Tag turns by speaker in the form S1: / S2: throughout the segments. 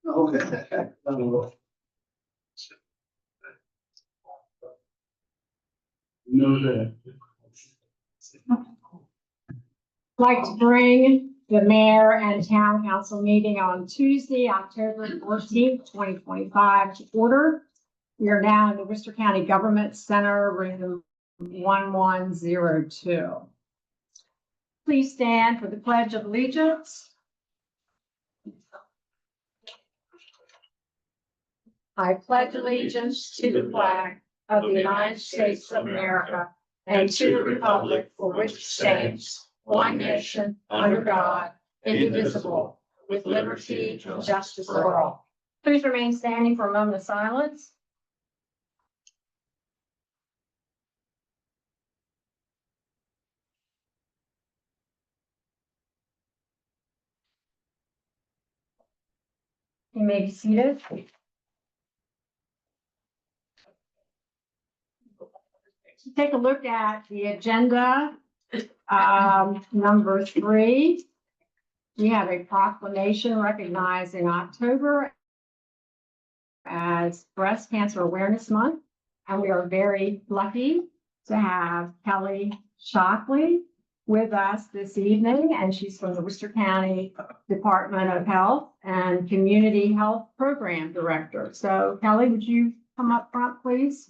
S1: Okay. Know that.
S2: Like to bring the mayor and town council meeting on Tuesday, October 14th, 2025 to order. We are now in the Worcester County Government Center, room 1102. Please stand for the Pledge of Allegiance. I pledge allegiance to the flag of the United States of America and to the republic for which it stands, one nation, under God, indivisible, with liberty and justice for all. Please remain standing for a moment of silence. You may be seated. Take a look at the agenda. Number 3, we have a proclamation recognizing October as Breast Cancer Awareness Month. And we are very lucky to have Kelly Shockley with us this evening. And she's from the Worcester County Department of Health and Community Health Program Director. So Kelly, would you come up front, please?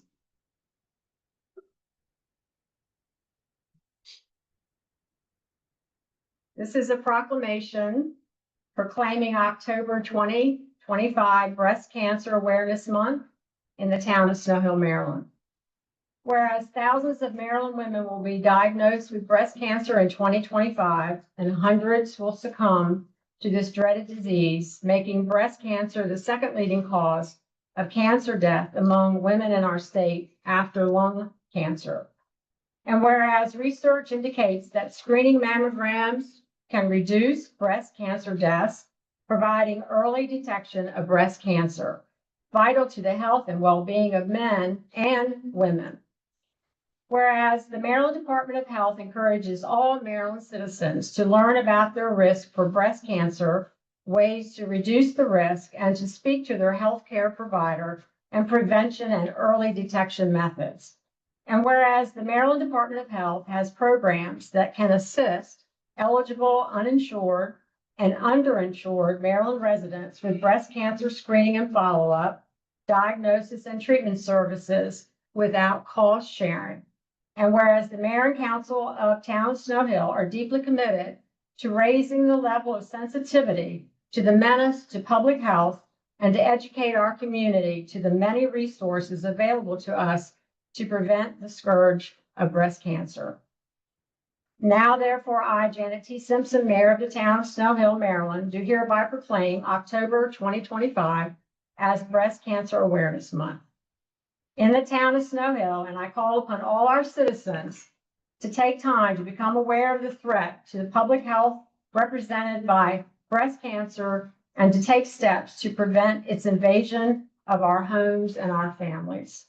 S2: This is a proclamation proclaiming October 2025 Breast Cancer Awareness Month in the town of Snow Hill, Maryland. Whereas thousands of Maryland women will be diagnosed with breast cancer in 2025, and hundreds will succumb to this dreaded disease, making breast cancer the second leading cause of cancer death among women in our state after lung cancer. And whereas research indicates that screening mammograms can reduce breast cancer deaths, providing early detection of breast cancer, vital to the health and well-being of men and women. Whereas the Maryland Department of Health encourages all Maryland citizens to learn about their risk for breast cancer, ways to reduce the risk, and to speak to their healthcare provider, and prevention and early detection methods. And whereas the Maryland Department of Health has programs that can assist eligible, uninsured, and underinsured Maryland residents with breast cancer screening and follow-up, diagnosis and treatment services without cost sharing. And whereas the Mayor and Council of Town of Snow Hill are deeply committed to raising the level of sensitivity to the menace to public health and to educate our community to the many resources available to us to prevent the scourge of breast cancer. Now, therefore, I, Janet T. Simpson, Mayor of the town of Snow Hill, Maryland, do hereby proclaim October 2025 as Breast Cancer Awareness Month in the town of Snow Hill, and I call upon all our citizens to take time to become aware of the threat to the public health represented by breast cancer and to take steps to prevent its invasion of our homes and our families.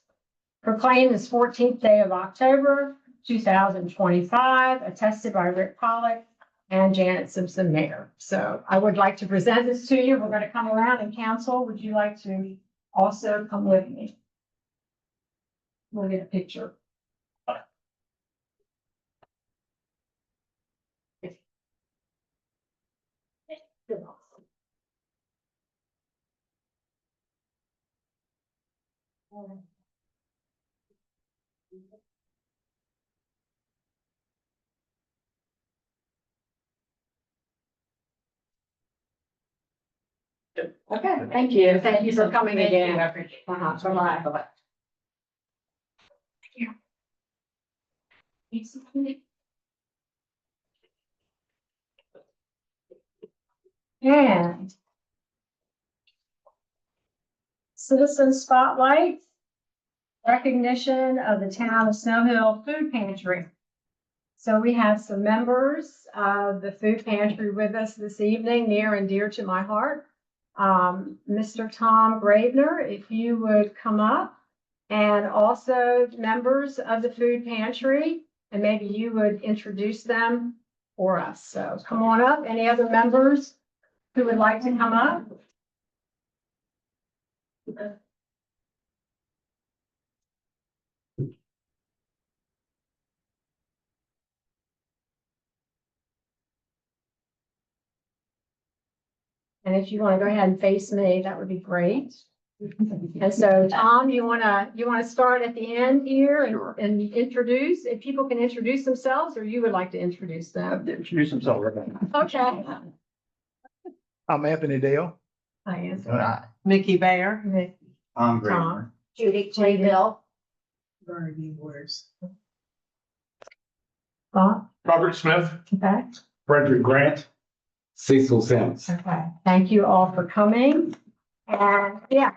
S2: Proclaimed this 14th day of October, 2025, attested by Rick Pollock and Janet Simpson, Mayor. So I would like to present this to you. We're going to come around, and council, would you like to also come with me? We'll get a picture. Okay, thank you. Thank you for coming again. Bye-bye. Bye-bye. And citizen spotlight, recognition of the town of Snow Hill Food Pantry. So we have some members of the food pantry with us this evening, near and dear to my heart. Mr. Tom Gravener, if you would come up, and also members of the food pantry, and maybe you would introduce them for us. So come on up. Any other members who would like to come up? And if you want to go ahead and face me, that would be great. And so, Tom, you wanna start at the end here
S3: Sure.
S2: and introduce, if people can introduce themselves, or you would like to introduce them?
S3: Introduce himself.
S2: Okay.
S3: I'm Anthony Dale.
S2: I answer.
S4: Mickey Bayer.
S1: I'm great.
S2: Tom. Judy Bill. Bob,
S5: Robert Smith,
S2: okay,
S5: Frederick Grant.
S1: Cecil Sims.
S2: okay. Thank you all for coming. And yeah.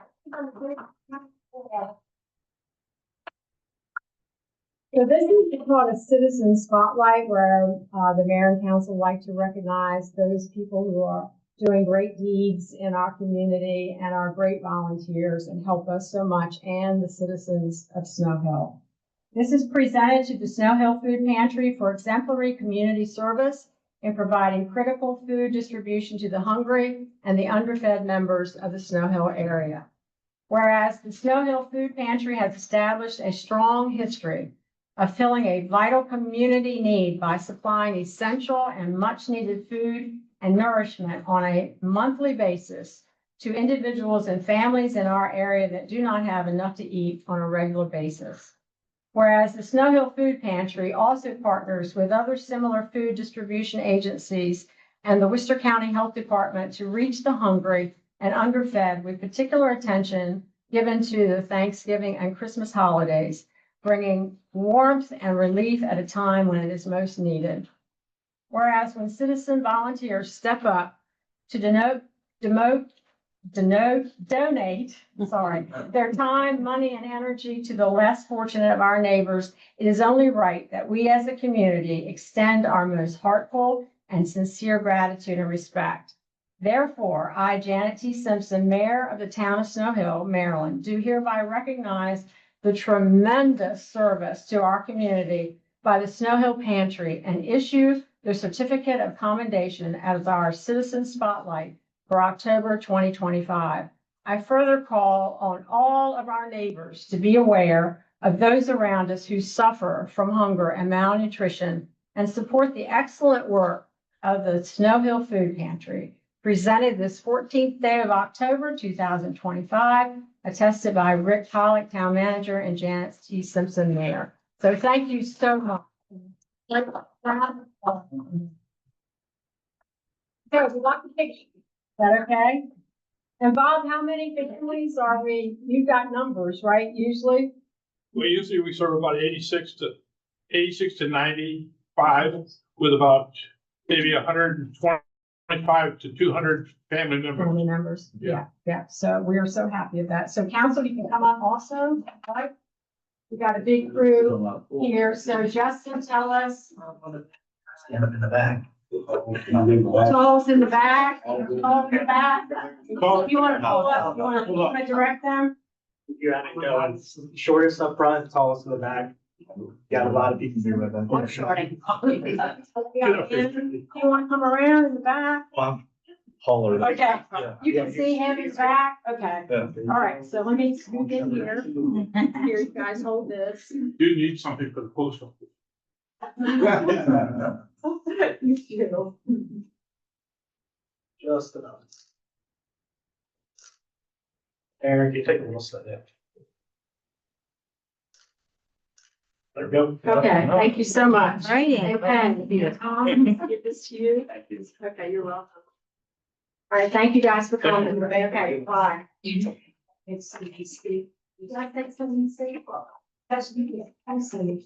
S2: So this is called a citizen spotlight where the mayor and council like to recognize those people who are doing great deeds in our community and are great volunteers and help us so much and the citizens of Snow Hill. This is presented to the Snow Hill Food Pantry for exemplary community service in providing critical food distribution to the hungry and the underfed members of the Snow Hill area. Whereas the Snow Hill Food Pantry has established a strong history of filling a vital community need by supplying essential and much-needed food and nourishment on a monthly basis to individuals and families in our area that do not have enough to eat on a regular basis. Whereas the Snow Hill Food Pantry also partners with other similar food distribution agencies and the Worcester County Health Department to reach the hungry and underfed with particular attention given to the Thanksgiving and Christmas holidays, bringing warmth and relief at a time when it is most needed. Whereas when citizen volunteers step up to donate their time, money, and energy to the less fortunate of our neighbors, it is only right that we as a community extend our most heartfelt and sincere gratitude and respect. Therefore, I, Janet T. Simpson, Mayor of the town of Snow Hill, Maryland, do hereby recognize the tremendous service to our community by the Snow Hill Pantry and issue the certificate of commendation as our citizen spotlight for October 2025. I further call on all of our neighbors to be aware of those around us who suffer from hunger and malnutrition and support the excellent work of the Snow Hill Food Pantry, presented this 14th day of October 2025, attested by Rick Pollock, Town Manager, and Janet T. Simpson, Mayor. So thank you so much. Okay, we'd like to take, is that okay? And Bob, how many families are we? You've got numbers, right, usually?
S5: Well, usually we serve about 86 to 95 with about maybe 125 to 200 family members.
S2: Family members, yeah. So we are so happy of that. So council, you can come up also, right? We got a big crew here. So Justin, tell us.
S1: Stand up in the back.
S2: Tall's in the back, tall in the back.
S5: Tall-
S2: If you want to pull up, you want to direct them?
S6: You're at it going shortest up front, tallest in the back. Got a lot of people here with
S2: I'm
S6: that.
S2: shorting. You want to come around in the back?
S6: Taller. than-
S2: Okay,
S6: Yeah.
S2: you can see him in the back, okay.
S6: Yeah.
S2: All right, so let me scoot in here. Here, you guys hold this.
S5: You need something for the post office.
S2: You too.
S6: Just enough. Eric, you take a little step there. There we go.
S2: Okay, thank you so much.
S4: All righty.
S2: Okay, Tom, give this to you. Okay, you're welcome. All right, thank you guys for coming. Okay, bye. It's Steve. Would you like to take something to say? That's me. I'm sorry.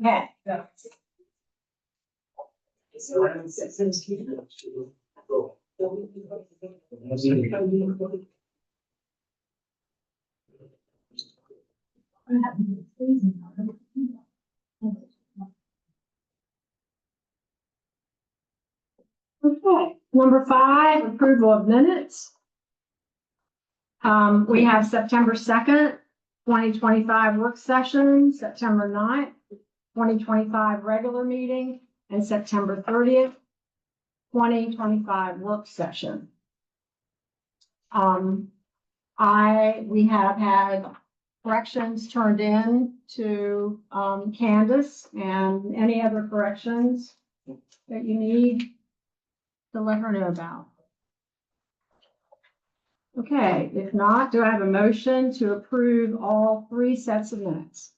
S2: Okay. Okay, number 5, approval of minutes. We have September 2nd, 2025 work session, September 9th, 2025 regular meeting, and September 30th, 2025 work session. We have had corrections turned in to, Candace, and any other corrections that you need to let her know about. Okay, if not, do I have a motion to approve all 3 sets of minutes?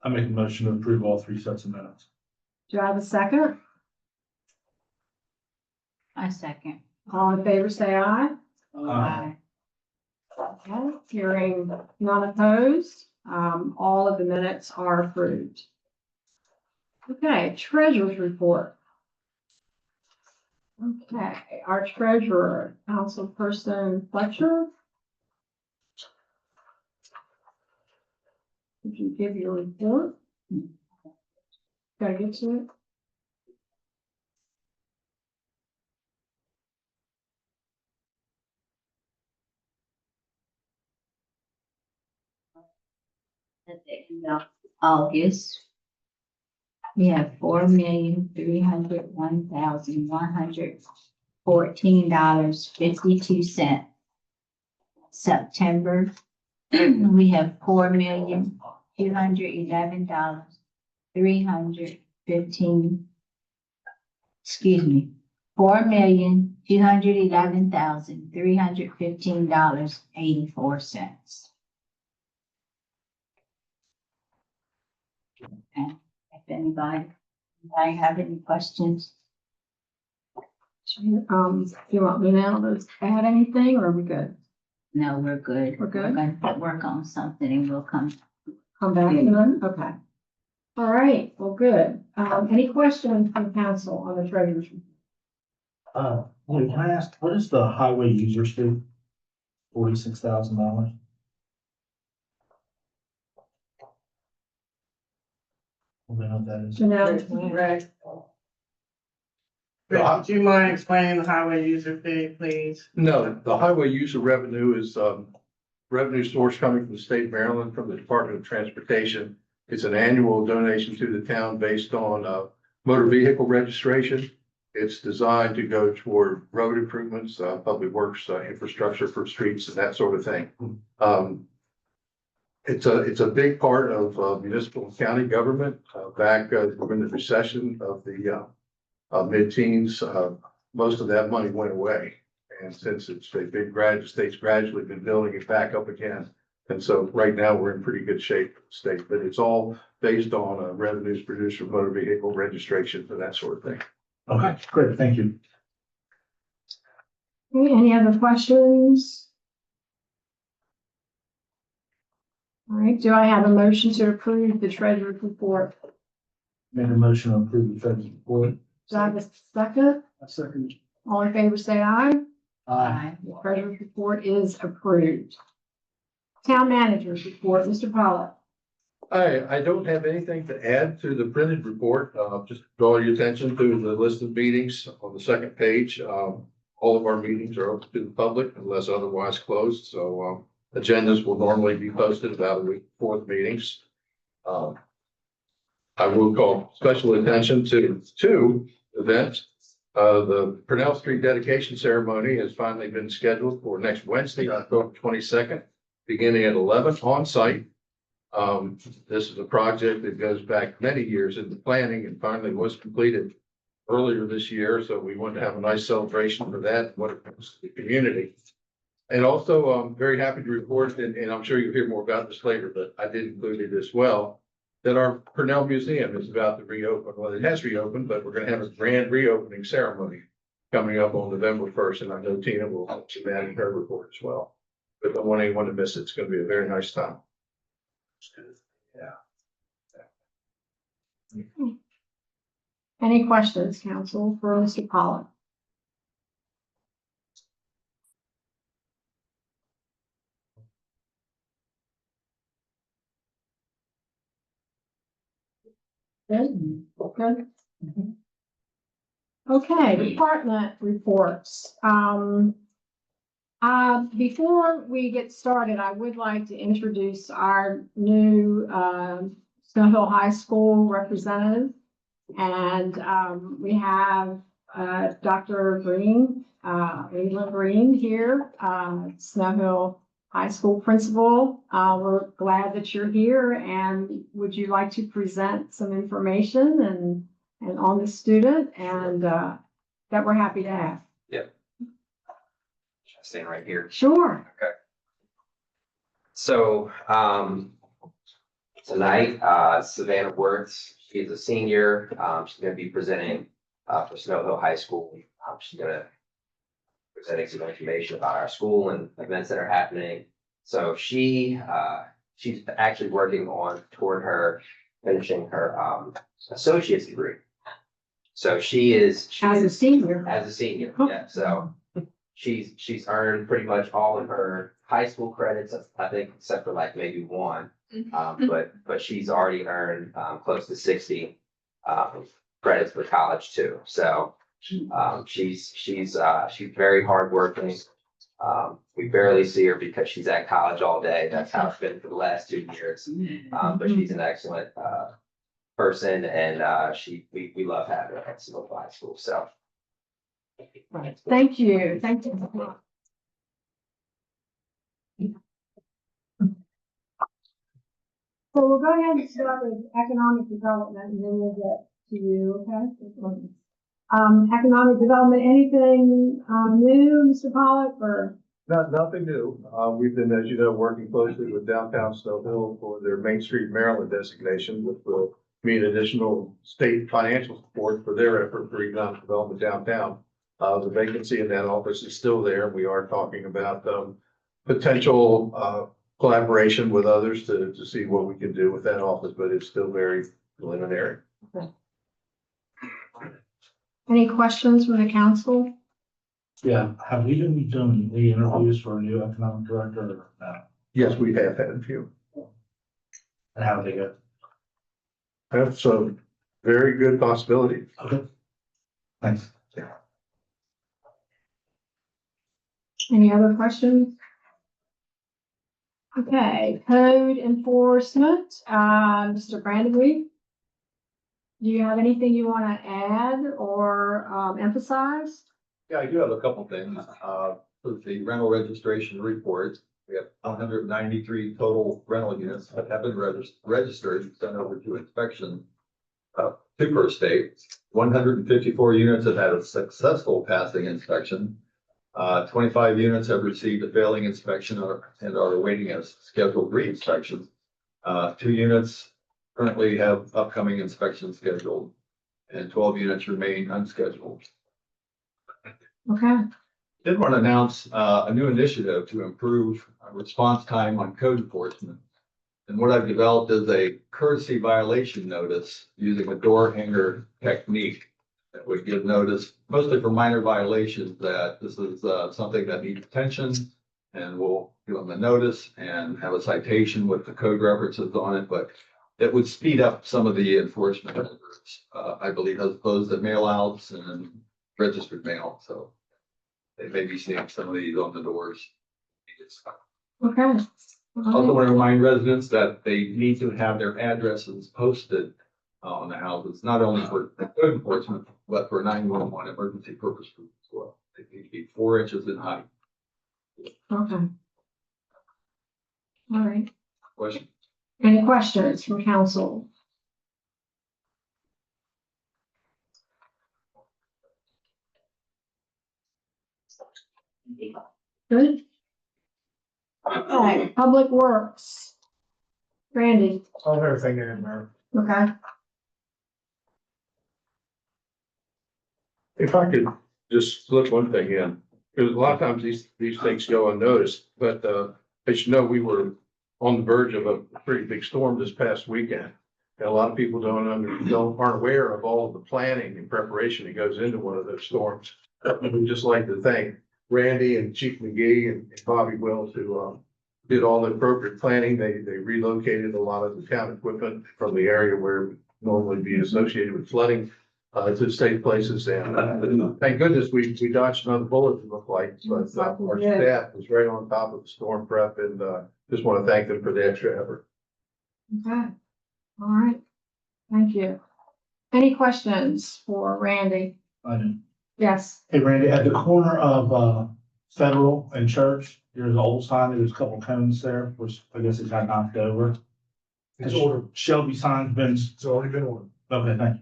S4: I make a motion to approve all 3 sets of minutes.
S2: Do I have a second?
S7: I second.
S2: All in favor, say aye.
S4: Aye.
S2: Okay, hearing none opposed, all of the minutes are approved. Okay, treasurer's report. Okay, our treasurer, Councilperson Fletcher. Did you give your report? Gotta get to it.
S7: At the end of August, we have $4,301,114.52. September, we have $4,211,315. Excuse me, $4,211,315.84. And if anybody have any questions?
S2: Do you want me now to add anything, or are we good?
S7: No, we're good.
S2: We're good?
S7: We're gonna work on something and we'll come.
S2: Come back to it? Okay. All right, well, good. Any questions from council on the treasurer's report?
S4: Wait, can I ask, what is the highway user fee? $46,000. I don't know what that is.
S2: Janelle?
S8: Right. Rick, would you mind explaining the highway user fee, please?
S9: No, the highway user revenue is revenue source coming from the state of Maryland, from the Department of Transportation. It's an annual donation to the town based on motor vehicle registration. It's designed to go toward road improvements, public works, infrastructure for streets and that sort of thing. It's a big part of municipal and county government. Back during the recession of the mid-teens, most of that money went away. And since the state's gradually been building it back up again. And so right now we're in pretty good shape for the state, but it's all based on revenues produced from motor vehicle registrations and that sort of thing.
S4: Okay, great, thank you.
S2: Okay, any other questions? All right, do I have a motion to approve the treasurer's report?
S4: Make a motion to approve the treasurer's report.
S2: Do I have a second?
S4: A second.
S2: All in favor, say aye.
S4: Aye.
S2: The treasurer's report is approved. Town manager's report, Mr. Pollock.
S9: I don't have anything to add to the printed report. Just draw your attention to the list of meetings on the second page. All of our meetings are open to the public unless otherwise closed. So agendas will normally be posted about a week before the meetings. I will call special attention to 2 events. The Purnell Street dedication ceremony has finally been scheduled for next Wednesday, October 22nd, beginning at 11 on site. This is a project that goes back many years into planning and finally was completed earlier this year. So we want to have a nice celebration for that, what it means to the community. And also, I'm very happy to report, and I'm sure you'll hear more about this later, but I did include it as well, that our Purnell Museum is about to reopen. Well, it has reopened, but we're going to have a grand reopening ceremony coming up on November 1st. And I know Tina will help you that in her report as well. But don't want anyone to miss it. It's going to be a very nice time. Yeah.
S2: Any questions, council, for Mr. Pollock? Good. Good. Okay, department reports. Before we get started, I would like to introduce our new Snow Hill High School representative. And we have Dr. Green, Leland Green here, Snow Hill High School principal. We're glad that you're here, and would you like to present some information and on the student and that we're happy to have?
S10: Staying right here.
S2: Sure.
S10: So, tonight, Savannah Wirtz, she's a senior. She's gonna be presenting, for Snow Hill High School. She's gonna presenting some information about our school and events that are happening. So she's actually working toward her finishing her, associate's degree. So she's
S2: As a senior.
S10: as a senior, yeah, so she's earned pretty much all of her high school credits, I think, except for like maybe one. But she's already earned, close to 60, credits for college too. So, she's very hardworking. We barely see her because she's at college all day. That's how it's been for the last 2 years. But she's an excellent, person, and, we love having her at Snow Hill High School, so.
S2: Right. Thank you. Thank you. So we'll go ahead and start with economic development and then we'll get to you, okay? Economic development, anything, new, Mr. Pollock, or?
S3: Nothing new. We've been, as you know, working closely with Downtown Snow Hill for their Main Street Maryland designation, which will mean additional state financial support for their effort for economic development downtown. The vacancy in that office is still there. We are talking about, potential, collaboration with others to see what we can do with that office, but it's still very preliminary.
S2: Any questions from the council?
S4: Yeah, have we been doing the interviews for a new economic director or not?
S3: Yes, we have had a few.
S4: And how they go?
S3: That's a very good possibility.
S4: Okay. Thanks.
S2: Any other questions? Okay, code enforcement, Mr. Brandenweed. Do you have anything you want to add or emphasize?
S11: Yeah, I do have a couple things. For the rental registration report, we have 193 total rental units that have been registered, and sent over to inspection. Two per state, 154 units have had a successful passing inspection. 25 units have received a failing inspection and are awaiting a scheduled re-inspection. 2 units currently have upcoming inspections scheduled, and 12 units remain unscheduled.
S2: Okay,
S11: Did want to announce a new initiative to improve response time on code enforcement. And what I've developed is a courtesy violation notice using a door hanger technique that would give notice, mostly for minor violations, that this is something that needs attention, and we'll give them a notice and have a citation with the code references on it, but it would speed up some of the enforcement efforts, I believe, as opposed to mail outs and registered mail. So they may be seeing some of these on the doors.
S2: okay.
S11: Also want to remind residents that they need to have their addresses posted on the houses, not only for code enforcement, but for 911 emergency purpose groups as well. They need to be 4 inches in height.
S2: Okay. All right.
S11: Question?
S2: Any questions from council? Good. Okay, Public Works. Randy,
S3: I'll have everything in there.
S2: okay.
S9: If I could just slip one thing in, because a lot of times these things go unnoticed, but, as you know, we were on the verge of a pretty big storm this past weekend. And a lot of people aren't aware of all of the planning and preparation that goes into one of those storms. We'd just like to thank Randy and Chief McGee and Bobby Wells who, did all the appropriate planning. They relocated a lot of the town equipment from the area where it would normally be associated with flooding, to safe places. And thank goodness we dodged another bullet, it looked like, but our staff was right on top of the storm prep, and just want to thank them for the extra effort.
S2: Okay, all right, thank you. Any questions for Randy?
S4: I do.
S2: Yes,
S4: Hey Randy, at the corner of, Federal and Church, there's an old sign, there's a couple cones there, which I guess it got knocked over.
S3: It's ordered.
S4: Shelby sign's been,
S3: It's already been ordered.
S4: okay, thank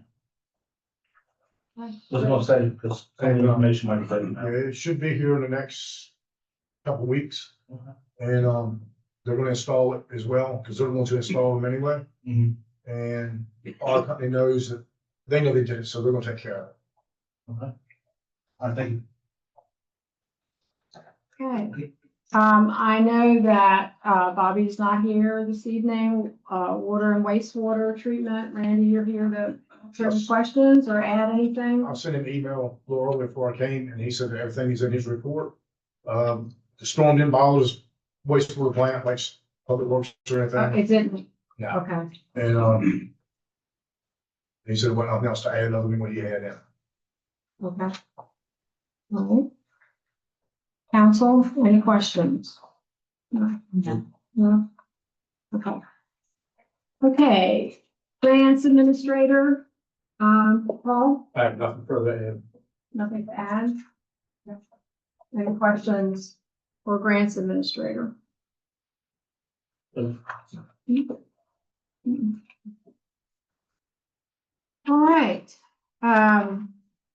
S4: you. Was gonna say, because some of the information might be taken
S3: Yeah,
S4: out.
S3: it should be here in the next couple weeks. And, they're gonna install it as well, because they're the ones who install them anyway.
S4: Mhm.
S3: And our company knows that, they know they did it, so they're gonna take care of it.
S4: Okay. I think,
S2: okay. I know that, Bobby's not here this evening, water and wastewater treatment. Randy, you're here to answer any questions or add anything?
S3: I sent him an email a little earlier before I came, and he said that everything is in his report. The storm didn't bother his wastewater plant, like public works or anything.
S2: It didn't,
S3: No.
S2: okay.
S3: And, he said, well, nothing else to add other than what he had in.
S2: Okay. All right. Council, any questions? No. No? Okay. Okay, grants administrator, Paul,
S3: I have nothing further to add.
S2: nothing to add? Any questions for grants administrator? All right,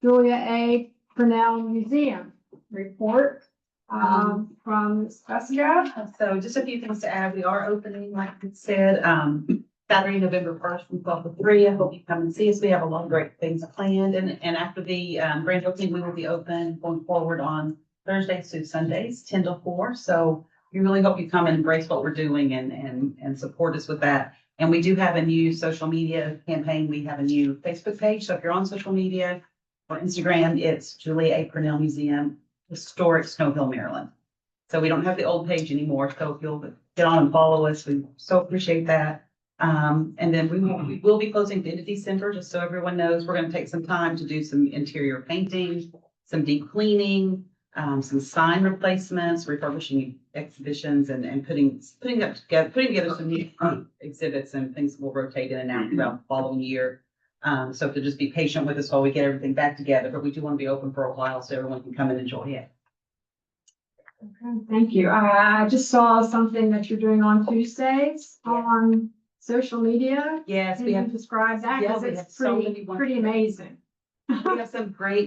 S2: Julia A. Purnell Museum report, from Jessica.
S12: So just a few things to add. We are opening, like it said, Saturday, November 1st from 12 to 3. I hope you come and see us. We have a lot of great things planned. And after the grand opening, we will be open going forward on Thursdays through Sundays, 10 to 4. So we really hope you come and embrace what we're doing and support us with that. And we do have a new social media campaign. We have a new Facebook page. So if you're on social media or Instagram, it's Julia A. Purnell Museum, Historic Snow Hill, Maryland. So we don't have the old page anymore. So if you'll get on and follow us, we so appreciate that. And then we will be closing at the end of December, just so everyone knows. We're going to take some time to do some interior painting, some deep cleaning, some sign replacements, refurbishing exhibitions, and putting together some new exhibits and things we'll rotate in and out throughout the following year. So to just be patient with us while we get everything back together, but we do want to be open for a while so everyone can come and enjoy it.
S2: Okay, thank you. I just saw something that you're doing on Tuesdays on social media.
S12: Yes,
S2: Can
S12: we
S2: you
S12: have,
S2: describe that?
S12: Yeah,
S2: Because
S12: we
S2: it's
S12: have so many
S2: pretty
S12: wonderful-
S2: amazing.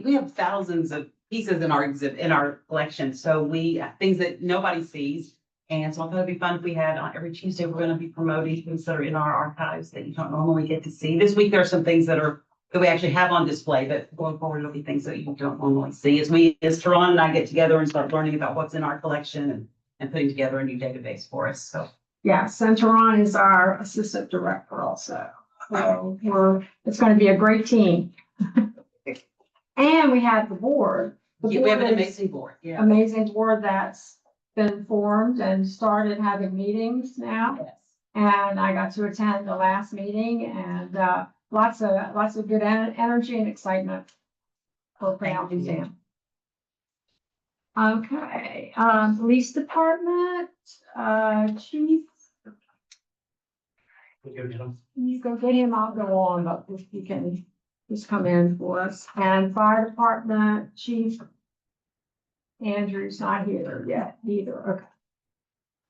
S12: we have thousands of pieces in our in our collection. So things that nobody sees. And so I thought it'd be fun if we had every Tuesday, we're going to be promoting things that are in our archives that you don't normally get to see. This week, there are some things that we actually have on display, but going forward, it'll be things that you don't normally see. As Teron and I get together and start learning about what's in our collection and putting together a new database for us. So
S2: Yeah, Centeron is our assistant director also. So it's going to be a great team. And we have the board. The
S12: we have an
S2: board is
S12: amazing board. Yeah.
S2: amazing board that's been formed and started having meetings now.
S12: Yes.
S2: And I got to attend the last meeting and lots of good energy and excitement for Purnell Museum. Okay, police department, chief, you go get him, I'll go on, but if you can just come in for us. And fire department, chief Andrew's not here yet either, okay.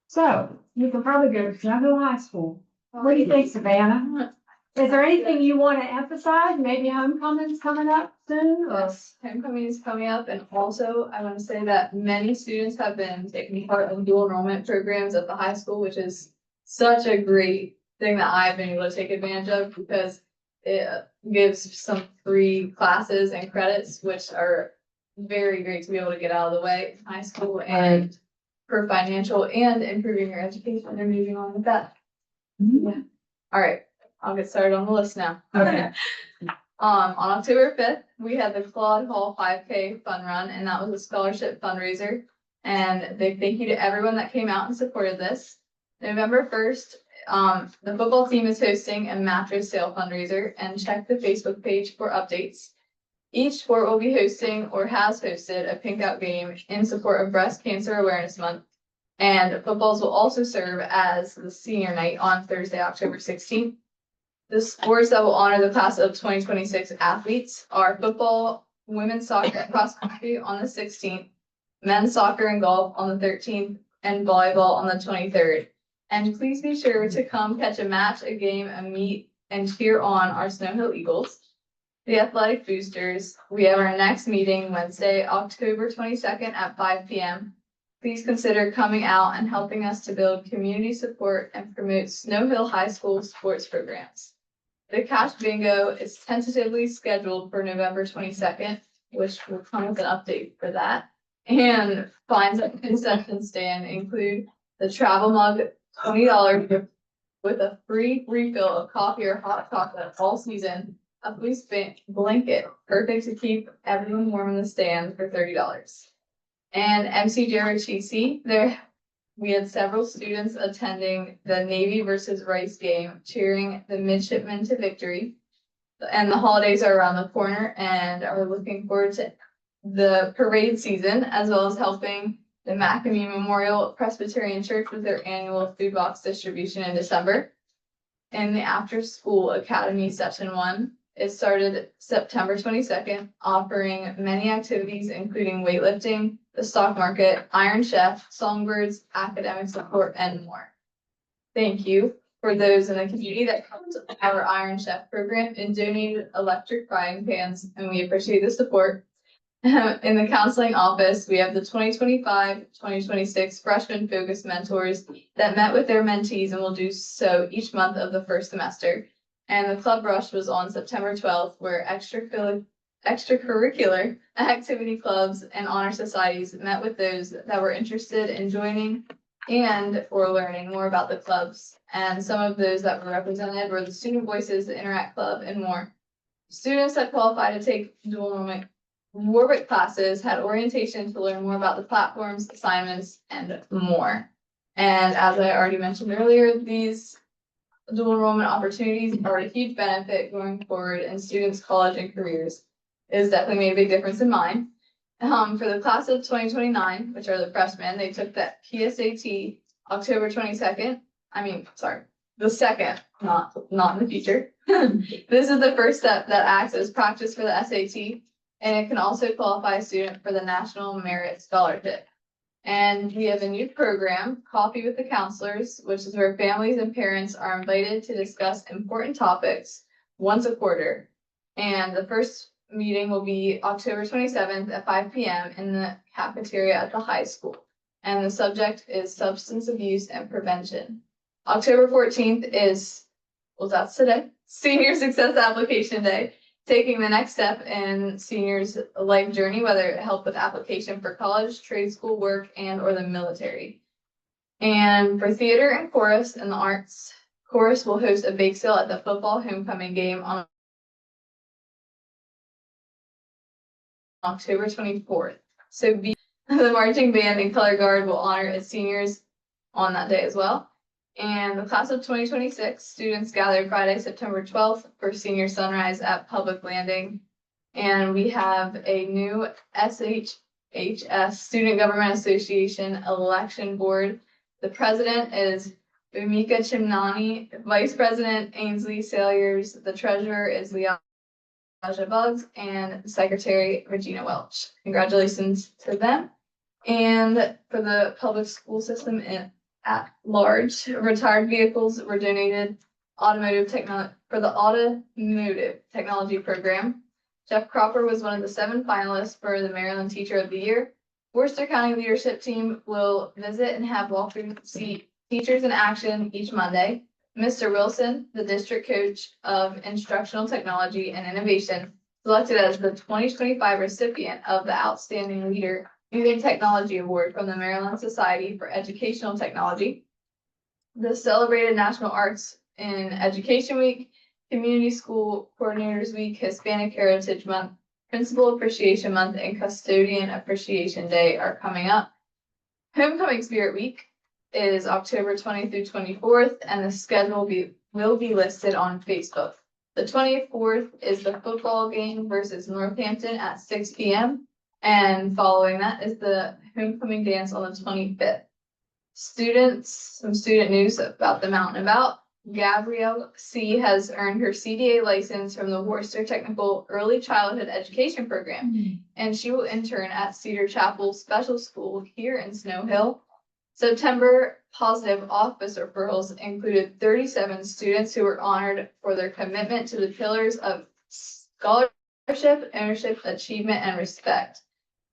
S2: So you can probably go to Snow Hill High School. What do you think, Savannah? Is there anything you want to emphasize? Maybe homecoming's coming up soon? Or-
S13: Yes, homecoming is coming up, and also I want to say that many students have been taking part in dual enrollment programs at the high school, which is such a great thing that I've been able to take advantage of because it gives some free classes and credits, which are very great to be able to get out of the way in high school and for financial and improving your education and moving on with that. Yeah. All right. I'll get started on the list now.
S2: Okay.
S13: On October 5th, we had the Claude Hall 5K fun run, and that was a scholarship fundraiser. And big thank you to everyone that came out and supported this. November 1st, the football team is hosting a mattress sale fundraiser, and check the Facebook page for updates. Each sport will be hosting or has hosted a pink out game in support of Breast Cancer Awareness Month. And footballs will also serve as the senior night on Thursday, October 16th. The sports that will honor the class of 2026 athletes are football, women's soccer and cross country on the 16th, men's soccer and golf on the 13th, and volleyball on the 23rd. And please be sure to come catch a match, a game, a meet, and cheer on our Snow Hill Eagles. The Athletic Boosters, we have our next meeting Wednesday, October 22nd at 5 p.m. Please consider coming out and helping us to build community support and promote Snow Hill High School sports programs. The Cash Bingo is tentatively scheduled for November 22nd, which will come with an update for that. And fines at the concession stand include the travel mug, $20 gift with a free refill of coffee or hot chocolate all season, a fleece blanket, perfect to keep everyone warm in the stand for $30. And MC JROTC, we had several students attending the Navy versus Rice game, cheering the midshipmen to victory. And the holidays are around the corner and are looking forward to the parade season, as well as helping the McAmee Memorial Presbyterian Church with their annual food box distribution in December. And the After School Academy Session 1 is started September 22nd, offering many activities, including weightlifting, the stock market, Iron Chef, songbirds, academic support, and more. Thank you for those in the community that helped our Iron Chef program and donated electric frying pans, and we appreciate the support. In the counseling office, we have the 2025-2026 freshman focus mentors that met with their mentees and will do so each month of the first semester. And the Club Rush was on September 12th, where extracurricular activity clubs and honor societies met with those that were interested in joining and or learning more about the clubs. And some of those that were represented were the Student Voices, the Interact Club, and more. Students that qualified to take dual enrollment Warwick classes had orientation to learn more about the platforms, assignments, and more. And as I already mentioned earlier, these dual enrollment opportunities are a huge benefit going forward in students' college and careers. It has definitely made a big difference in mine. For the class of 2029, which are the freshmen, they took that PSAT October 22nd. The second, not in the future. This is the first step that acts as practice for the SAT. And it can also qualify a student for the National Merit Scholarship. And we have a new program, Coffee with the Counselors, which is where families and parents are invited to discuss important topics once a quarter. And the first meeting will be October 27th at 5 p.m. in the cafeteria at the high school. And the subject is substance abuse and prevention. October 14th that's today, Senior Success Application Day. Taking the next step in seniors' life journey, whether it help with application for college, trade school, work, and or the military. And for theater and chorus and the arts, chorus will host a bake sale at the football homecoming game on October 24th. So the marching band and color guard will honor its seniors on that day as well. And the class of 2026 students gathered Friday, September 12th for senior sunrise at Public Landing. And we have a new SHHS Student Government Association election board. The president is Bhumika Chimnani, Vice President Ainsley Salyers, the treasurer is Leaja Buggs, and Secretary Regina Welch. Congratulations to them. And for the public school system at large, retired vehicles were donated for the automotive technology program. Jeff Cropper was one of the 7 finalists for the Maryland Teacher of the Year. Worcester County leadership team will visit and have walkthrough see teachers in action each Monday. Mr. Wilson, the district coach of instructional technology and innovation, selected as the 2025 recipient of the Outstanding Leader Using Technology Award from the Maryland Society for Educational Technology. The celebrated National Arts in Education Week, Community School Coordinators Week, Hispanic Heritage Month, Principal Appreciation Month, and Custodian Appreciation Day are coming up. Homecoming Spirit Week is October 20th through 24th, and the schedule will be listed on Facebook. The 24th is the football game versus Northampton at 6 p.m. And following that is the homecoming dance on the 25th. Some student news about the Mountain About. Gabrielle C. has earned her CDA license from the Worcester Technical Early Childhood Education Program, and she will intern at Cedar Chapel Special School here in Snow Hill. September positive office referrals included 37 students who were honored for their commitment to the pillars of scholarship, ownership, achievement, and respect.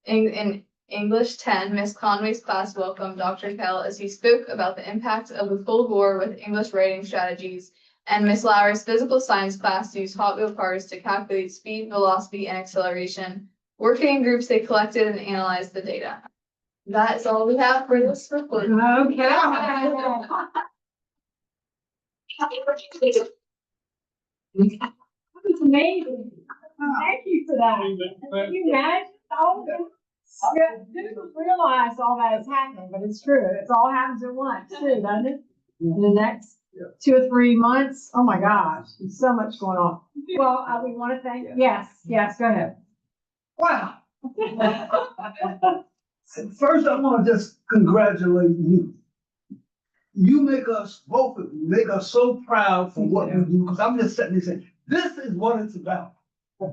S13: In English 10, Miss Conway's class welcomed Dr. Kell as he spoke about the impact of the full bore with English writing strategies, and Miss Lauer's physical science class used Hot Wheel cars to calculate speed, velocity, and acceleration. Working in groups, they collected and analyzed the data. That is all we have for this report.
S2: Okay. It's amazing. Thank you for that. Can you imagine all this? Didn't realize all that is happening, but it's true. It's all happens at once too, doesn't it? In the next 2 or 3 months. Oh my gosh, there's so much going on. Well, we want to thank, yes, go ahead.
S14: Wow. First, I want to just congratulate you. You make us, both of you, make us so proud for what we do, because I'm just sitting there saying, this is what it's about.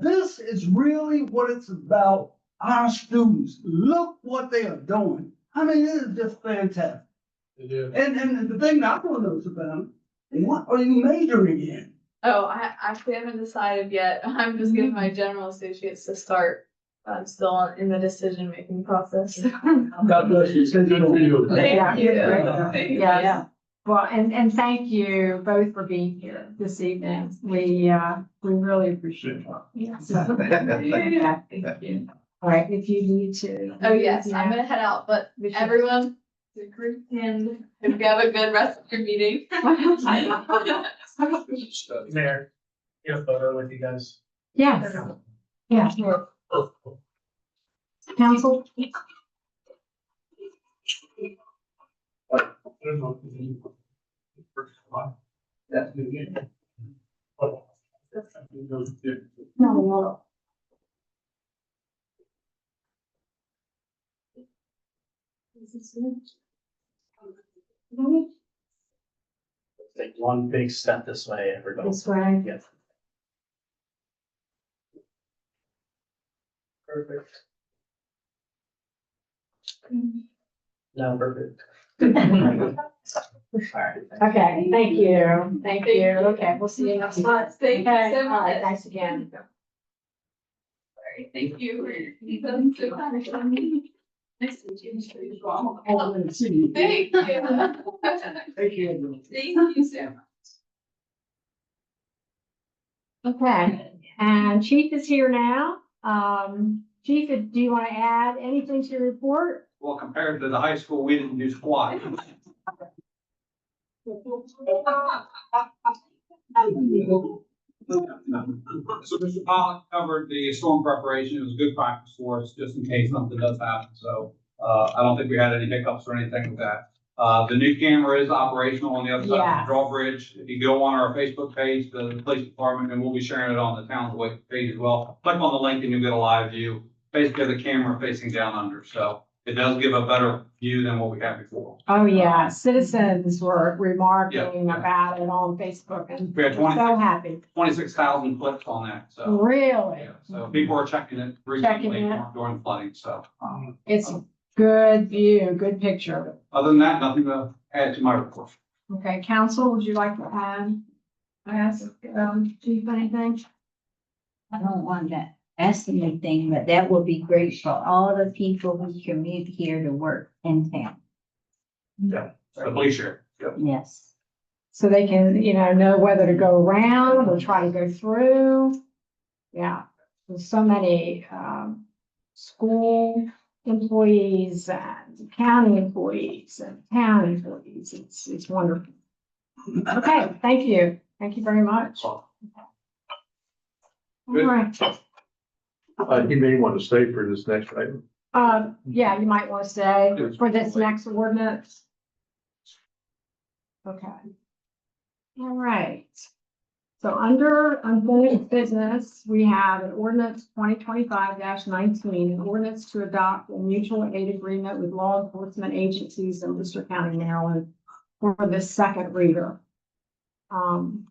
S14: This is really what it's about. Our students, look what they are doing. I mean, it is just fantastic. And the thing that I want to know about, what are you majoring in?
S13: Oh, I actually haven't decided yet. I'm just getting my general associates to start. I'm still in the decision-making process.
S14: God bless you.
S5: Good for you.
S2: Yeah.
S13: Thank you.
S2: Yeah. Well, and thank you both for being here this evening. We really appreciate it. Yes. Yeah, thank you. All right, if you need to.
S13: Oh, yes, I'm gonna head out, but everyone, the group, and hope you have a good rest of your meeting.
S6: Mayor, get a photo with you guys.
S2: Yes. Yeah. Council? No.
S6: Take one big step this way, everybody.
S2: This way.
S6: Yes. Perfect. No, perfect.
S2: Okay, thank you. Thank you. Okay, we'll see you next month.
S13: Thank you
S2: Okay,
S13: so
S2: all right,
S13: much.
S2: thanks again.
S13: Thank you for being so kind. Nice to meet you.
S14: Thank you.
S13: Thank you.
S14: Thank you.
S13: Thank you so much.
S2: Okay, and Chief is here now. Chief, do you want to add anything to your report?
S15: Well, compared to the high school, we didn't do squat. So Mr. Pollock covered the storm preparation. It was good practice for us, just in case something does happen. So, I don't think we had any hiccups or anything with that. The new camera is operational on the other side of
S2: Yes.
S15: the drawbridge. If you go on our Facebook page, the police department, and we'll be sharing it on the town's web page as well. Click on the link and you'll get a live view. Basically, the camera facing down under. So it does give a better view than what we had before.
S2: Oh, yeah, citizens were remarking about it on Facebook and
S15: We had
S2: so happy.
S15: 26,000 clicks on that. So,
S2: Really?
S15: yeah, so people are checking it recently during flooding. So,
S2: It's a good view, good picture.
S15: other than that, nothing to add to my report.
S2: Okay, council, would you like to ask, Chief anything?
S7: I don't want to ask anything, but that would be great for all the people who commute here to work in town.
S15: Yeah. So please share. Yep.
S7: Yes.
S2: So they can, know whether to go around or try to go through. Yeah, there's so many, school employees and county employees and town employees. It's wonderful. Okay, thank you. Thank you very much. All right.
S3: He may want to stay for this next item.
S2: Yeah, you might want to say for this next ordinance. Okay. All right. So under unfinished business, we have an ordinance 2025-19, an ordinance to adopt a mutual aid agreement with law enforcement agencies in Worcester County, Maryland for the second reader. Maureen,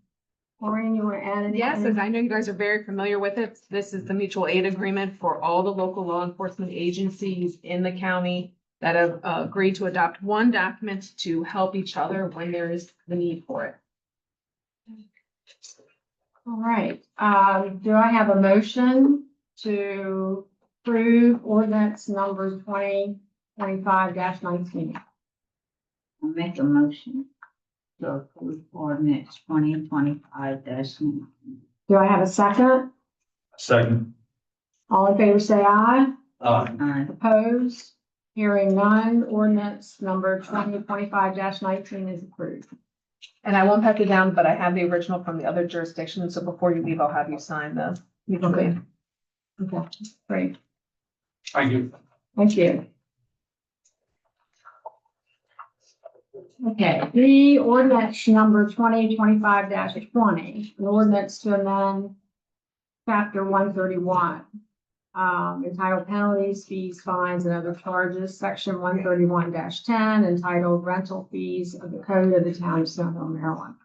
S2: you want to add anything?
S16: Yes, as I know you guys are very familiar with it, this is the mutual aid agreement for all the local law enforcement agencies in the county that have agreed to adopt one document to help each other when there is the need for it.
S2: All right, do I have a motion to approve ordinance number 2025-19?
S7: I'll make a motion to approve ordinance 2025-19.
S2: Do I have a second?
S4: Second.
S2: All in favor, say aye.
S7: Aye.
S2: Opposed? Hearing none, ordinance number 2025-19 is approved.
S16: And I won't pack it down, but I have the original from the other jurisdiction, so before you leave, I'll have you sign the mutual aid.
S2: Okay, great.
S15: Thank you.
S2: Thank you. Okay, the ordinance number 2025-20, an ordinance to amend chapter 131, entitled penalties, fees, fines, and other charges, section 131-10, entitled rental fees of the code of the town of Snow Hill, Maryland.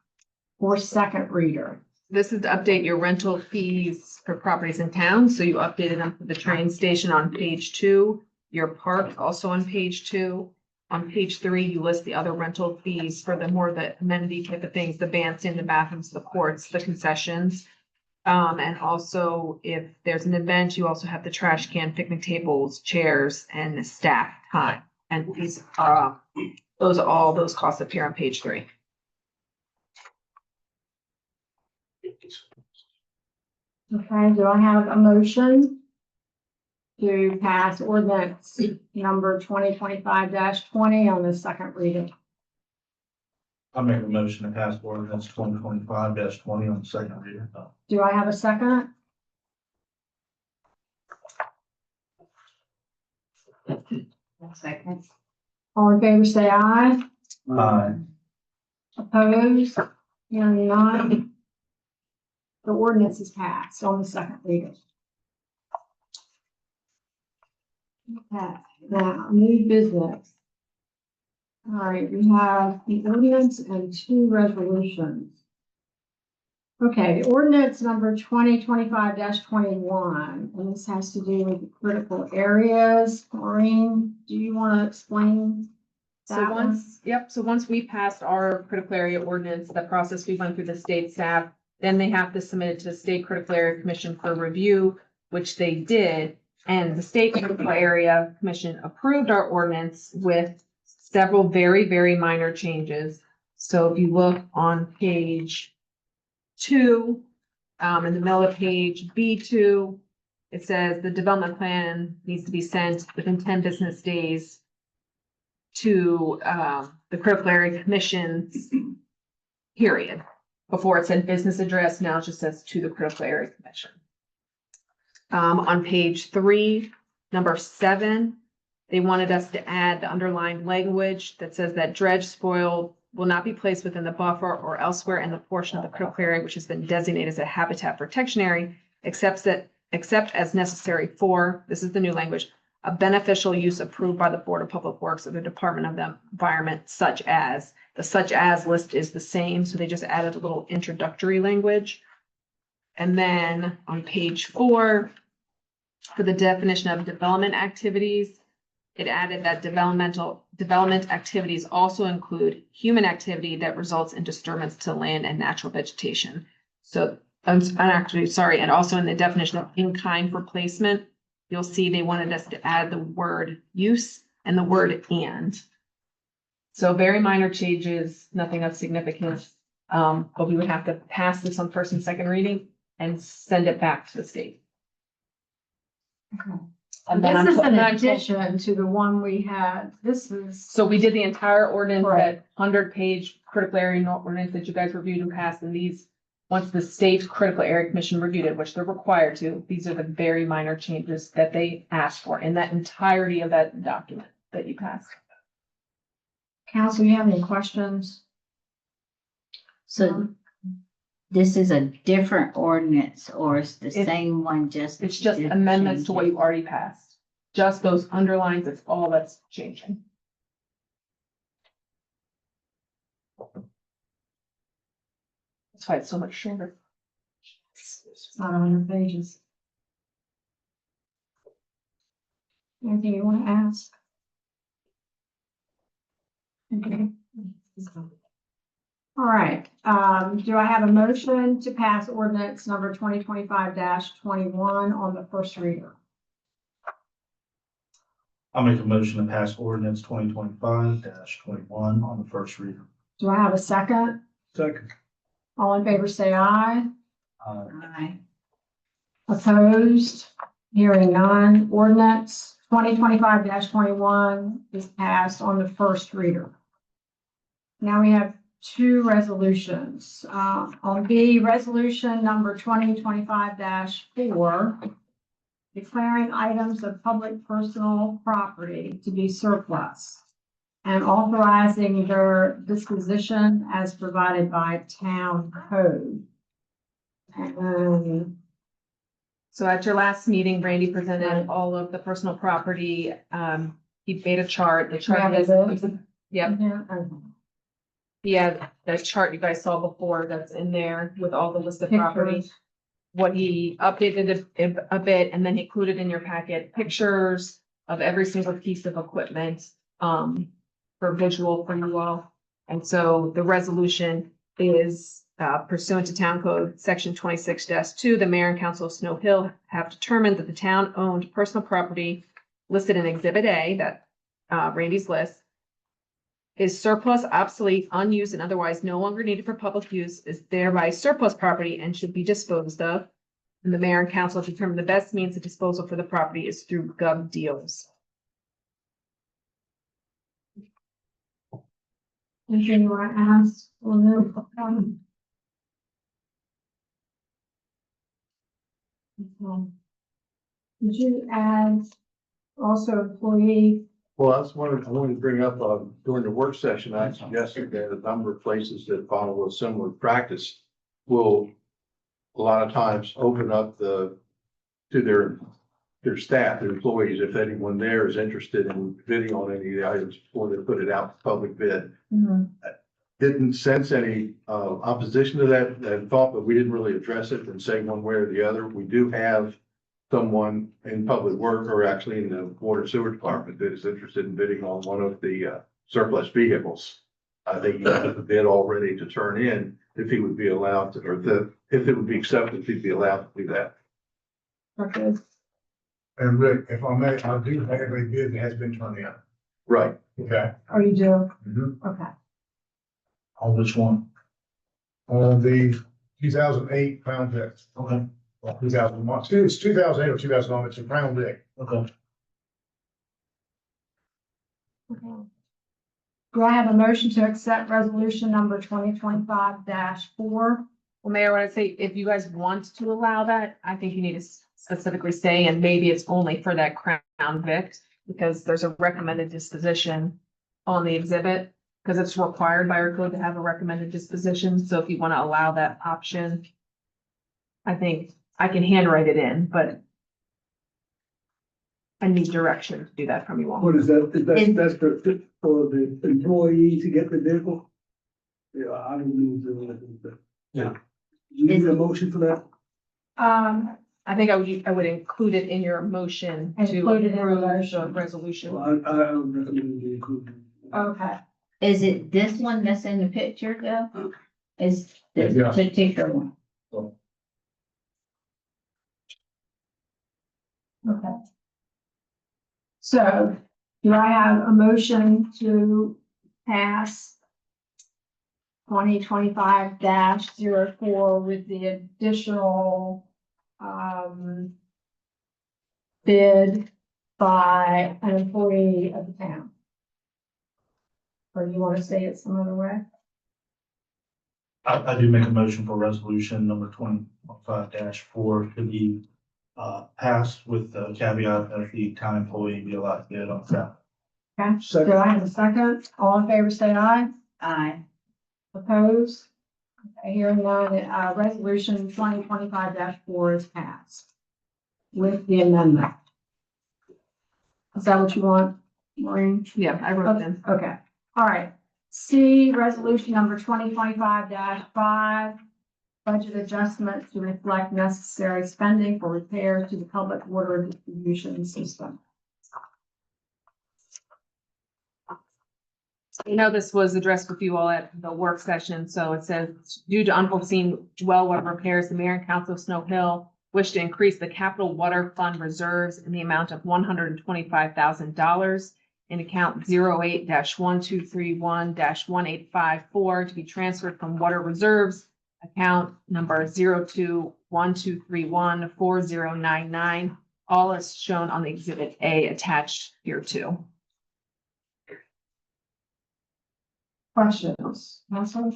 S2: For second reader.
S16: This is to update your rental fees for properties in town, so you updated them for the train station on page 2, your park also on page 2. On page 3, you list the other rental fees for the amenity type of things, the bandstand, the bathrooms, the courts, the concessions. And also if there's an event, you also have the trash can, picnic tables, chairs, and the staff time. And these, all those costs appear on page 3.
S2: Okay, do I have a motion to pass ordinance number 2025-20 on the second reading?
S4: I'll make a motion to pass ordinance 2025-20 on the second reading.
S2: Do I have a second?
S7: Second.
S2: All in favor, say aye.
S4: Aye.
S2: Opposed? Hearing none. The ordinance is passed on the second reading. Okay, now, new business. All right, we have the ordinance and 2 resolutions. Okay, the ordinance number 2025-21, and this has to do with the critical areas. Maureen, do you want to explain
S16: So
S2: that one?
S16: once we passed our critical area ordinance, the process we went through the state staff, then they have to submit it to the State Critical Area Commission for review, which they did. And the State Critical Area Commission approved our ordinance with several very, very minor changes. So if you look on page 2, in the middle of page B2, it says the development plan needs to be sent within 10 business days to the Critical Area Commission, period. Before it said business address, now it just says to the Critical Area Commission. On page 3, number 7, they wanted us to add the underlined language that says that dredge spoil will not be placed within the buffer or elsewhere in the portion of the critical area which has been designated as a habitat protection area, except as necessary for, this is the new language, a beneficial use approved by the Board of Public Works or the Department of the Environment, such as. The such as list is the same, so they just added a little introductory language. And then on page 4, for the definition of development activities, it added that development activities also include human activity that results in disturbance to land and natural vegetation. So and also in the definition of in-kind replacement, you'll see they wanted us to add the word use and the word and. So very minor changes, nothing of significance, but we would have to pass this on first and second reading and send it back to the state.
S2: Okay.
S16: And then
S2: This is an
S16: I'm-
S2: addition to the one we had. This is.
S16: So we did the entire ordinance,
S2: Right.
S16: that 100-page critical area ordinance that you guys reviewed and passed, and these, once the state critical area commission reviewed it, which they're required to, these are the very minor changes that they asked for in that entirety of that document that you passed.
S2: Council, you have any questions?
S7: So this is a different ordinance or it's the
S16: It's-
S7: same one, just?
S16: It's just amendments to what you already passed. Just those underlines, it's all that's changing. That's why it's so much shorter.
S2: It's not on your pages. Anything you want to ask? Okay. All right, do I have a motion to pass ordinance number 2025-21 on the first reader?
S4: I'll make a motion to pass ordinance 2025-21 on the first reader.
S2: Do I have a second?
S14: Second.
S2: All in favor, say aye.
S7: Aye.
S2: Opposed? Hearing none. Ordinance 2025-21 is passed on the first reader. Now we have two resolutions. On B, resolution number 2025-4, declaring items of public personal property to be surplus and authorizing their disposition as provided by town code.
S16: So at your last meeting, Randy presented all of the personal property. He made a chart. The chart is, yep. Yeah, that chart you guys saw before that's in there with all the listed property.
S2: Pictures.
S16: What he updated a bit, and then he included in your packet pictures of every single piece of equipment, for visual for you all. And so the resolution is pursuant to Town Code Section 26-2, the mayor and council of Snow Hill have determined that the town-owned personal property listed in Exhibit A, that Randy's list, is surplus, obsolete, unused, and otherwise no longer needed for public use, is thereby surplus property and should be disposed of. And the mayor and council have determined the best means of disposal for the property is through gov deals.
S2: Anything you want to ask? Did you add also employee?
S3: Well, that's one I wanted to bring up, during the work session, I suggested that a number of places that follow a similar practice will a lot of times open up to their staff, their employees, if anyone there is interested in bidding on any of the items before they put it out for public bid. Didn't sense any opposition to that thought, but we didn't really address it and say one way or the other. We do have someone in public work or actually in the water sewer department that is interested in bidding on one of the surplus vehicles. I think he has a bid all ready to turn in if he would be allowed to, if it would be accepted, if he'd be allowed to do that.
S2: Okay.
S17: And Rick, if I may, I do have a bid that has been turned in.
S3: Right.
S17: Okay.
S2: Oh, you do?
S17: Mhm.
S2: Okay.
S4: On which one?
S17: The 2008 Crown Vic.
S4: Okay.
S17: 2001, it's 2008 or 2009, it's a Crown Vic.
S4: Okay.
S2: Do I have a motion to accept resolution number 2025-4?
S16: Well, Mayor, what I'd say, if you guys want to allow that, I think you need to specifically say, and maybe it's only for that Crown Vic, because there's a recommended disposition on the exhibit, because it's required by our code to have a recommended disposition. So if you want to allow that option, I think I can handwrite it in, but I need direction to do that from you all.
S14: What is that? That's for the employee to get the vehicle? Yeah, I don't know.
S4: Yeah.
S14: You need a motion for that?
S16: I think I would include it in your motion to
S2: Include it in the
S16: approve the
S2: motion.
S16: resolution.
S14: Well, I don't recommend the inclusion.
S2: Okay.
S7: Is it this one that's in the picture though? Is this
S17: Yeah.
S7: particular one?
S2: Okay. So do I have a motion to pass 2025-04 with the additional bid by an employee of the town? Or do you want to say it some other way?
S4: I do make a motion for resolution number 2025-4 to be passed with the caveat that the town employee be allowed to bid on that.
S2: Okay, do I have a second? All in favor, say aye.
S7: Aye.
S2: Opposed? Okay, hearing none, resolution 2025-4 is passed with the amendment. Is that what you want, Maureen?
S16: Yeah, I wrote it in.
S2: Okay, all right. C, resolution number 2025-5, budget adjustment to reflect necessary spending for repairs to the public water distribution system.
S16: You know, this was addressed with you all at the work session, so it says, due to unforeseen well water repairs, the mayor and council of Snow Hill wish to increase the capital water fund reserves in the amount of $125,000 in account 08-1231-1854 to be transferred from water reserves account number 02-1231-4099, all as shown on the exhibit A attached here too.
S2: Questions? Council?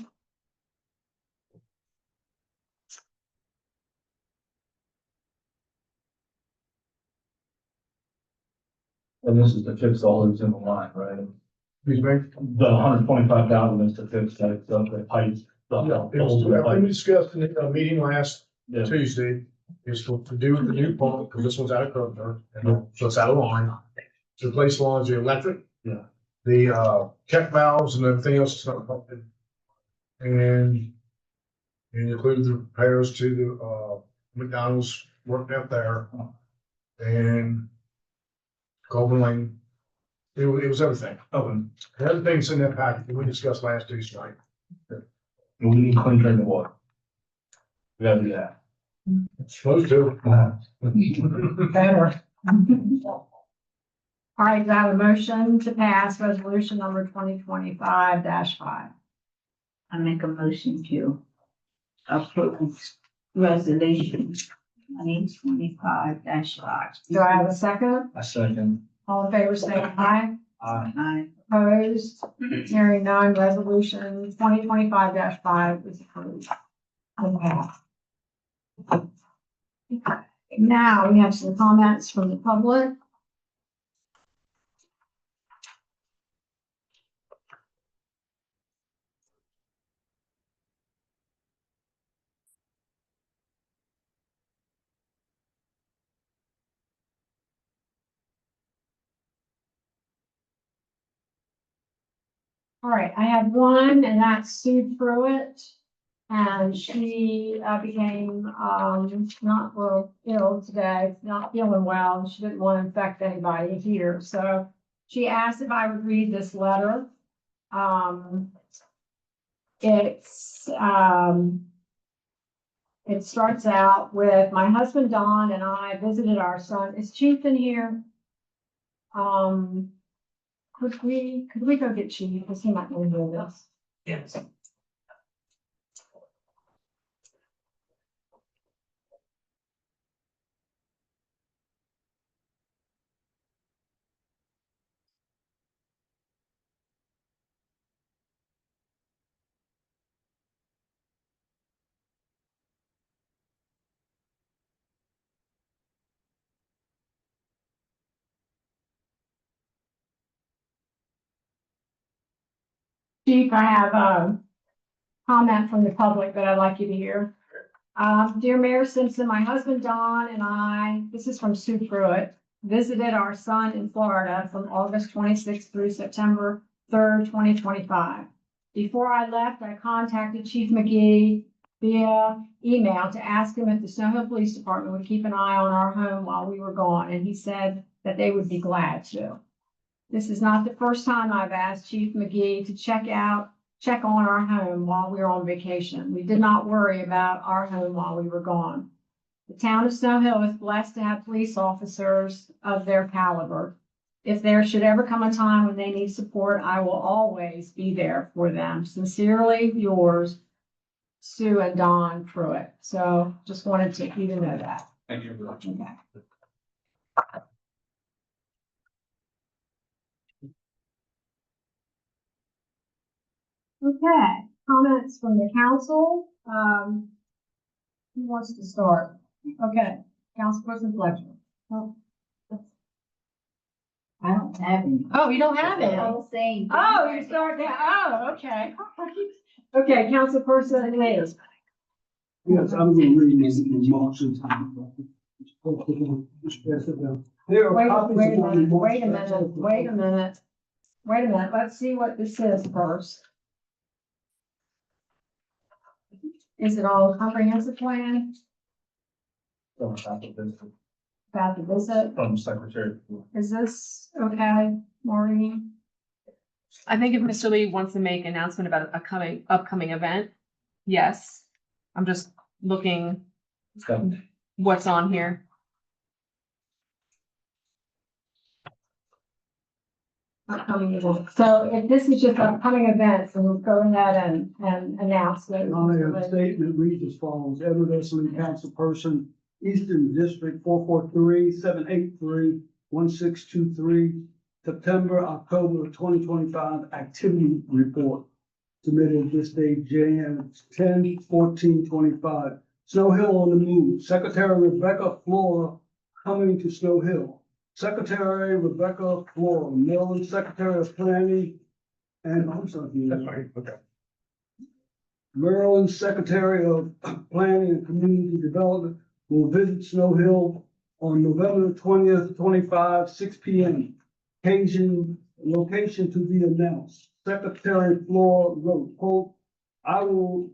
S4: And this is to fix all that's in the line, right?
S17: Excuse me?
S4: The $125,000 is to fix that, the pipes.
S17: Yeah, it was, we discussed in the meeting last
S4: Yeah.
S17: Tuesday, is to do with the new pump, because this one's out of curve, so it's out of line. To replace lines, the electric.
S4: Yeah.
S17: The, check valves and everything else is not pumping. And include the repairs to the, McDonald's working out there. And Coleman Lane. It was everything.
S4: Okay.
S17: The other things in that package that we discussed last Tuesday night.
S4: And we need clean drinking water. We gotta do that.
S17: Supposed to.
S2: Better. All right, do I have a motion to pass resolution number 2025-5?
S7: I make a motion to approve resolution 2025-5.
S2: Do I have a second?
S4: A second.
S2: All in favor, say aye.
S7: Aye.
S2: Opposed? Hearing none, resolution 2025-5 is approved. Okay. Now we have some comments from the public. All right, I have one, and that's Sue Pruitt. And she became not well ill today, not feeling well, and she didn't want to infect anybody here. So she asked if I would read this letter. It starts out with, my husband Don and I visited our son. Is Chief in here? Could we go get Chief, because he might want to do this.
S1: Yes.
S2: Chief, I have a comment from the public that I'd like you to hear. Dear Mayor Simpson, my husband Don and I, this is from Sue Pruitt, visited our son in Florida from August 26th through September 3rd, 2025. Before I left, I contacted Chief McGee via email to ask him if the Snow Hill Police Department would keep an eye on our home while we were gone, and he said that they would be glad to. This is not the first time I've asked Chief McGee to check on our home while we were on vacation. We did not worry about our home while we were gone. The town of Snow Hill is blessed to have police officers of their caliber. If there should ever come a time when they need support, I will always be there for them. Sincerely yours, Sue and Don Pruitt. So just wanted you to know that.
S15: Thank you.
S2: Okay. Okay, comments from the council. Who wants to start? Okay, Councilperson Fletcher. Oh,
S7: I don't have any.
S2: Oh, you don't have it?
S7: I was saying.
S2: Oh, you start there. Oh, okay. Okay, Councilperson Lee.
S14: Yes, I'm gonna read this in Marshall's.
S2: Wait a minute. Let's see what this is first. Is it all comprehensive plan about the visit?
S4: From Secretary.
S2: Is this okay, Maureen?
S16: I think if Mr. Lee wants to make an announcement about a upcoming event, yes. I'm just looking what's on here.
S2: Upcoming events. So if this is just upcoming events, then we'll go ahead and announce it.
S14: My statement reads as follows: Edward S. Lee, councilperson, Eastern District, 443-783-1623, September, October 2025 activity report submitted this day, Jan 10/14/25. Snow Hill on the move. Secretary Rebecca Flora coming to Snow Hill. Secretary Rebecca Flora, Maryland Secretary of Planning and, I'm sorry.
S17: That's right, okay.
S14: Maryland Secretary of Planning and Community Development will visit Snow Hill on November 20th, 25, 6 p.m. Occasion, location to be announced. Secretary Flora wrote, quote, I would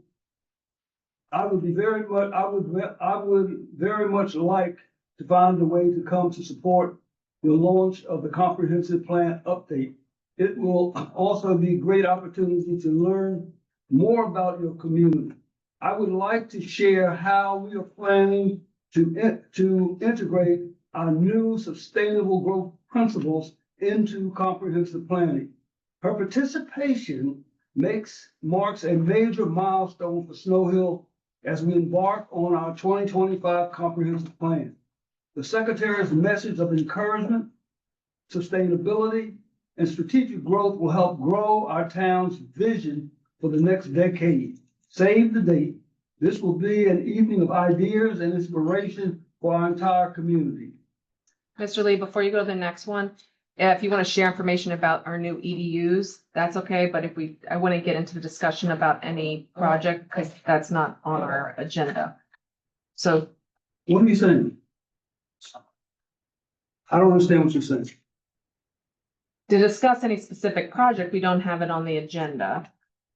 S14: very much like to find a way to come to support the launch of the comprehensive plan update. It will also be a great opportunity to learn more about your community. I would like to share how we are planning to integrate our new sustainable growth principles into comprehensive planning. Her participation marks a major milestone for Snow Hill as we embark on our 2025 comprehensive plan. The Secretary's message of encouragement, sustainability, and strategic growth will help grow our town's vision for the next decade. Save the date. This will be an evening of ideas and inspiration for our entire community.
S16: Mr. Lee, before you go to the next one, if you want to share information about our new EDUs, that's okay, but I wouldn't get into the discussion about any project because that's not on our agenda. So.
S14: What are you saying? I don't understand what you're saying.
S16: To discuss any specific project, we don't have it on the agenda.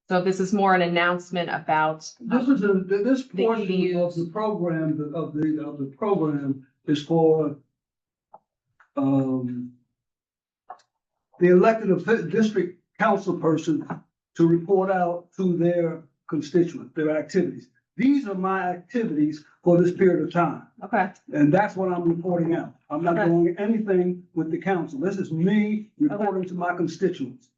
S16: So this is more an announcement about.
S14: This portion of the program, of the program is for the elected district council person to report out to their constituents, their activities. These are my activities for this period of time.
S16: Okay.
S14: And that's what I'm reporting out. I'm not doing anything with the council. This is me reporting to my constituents.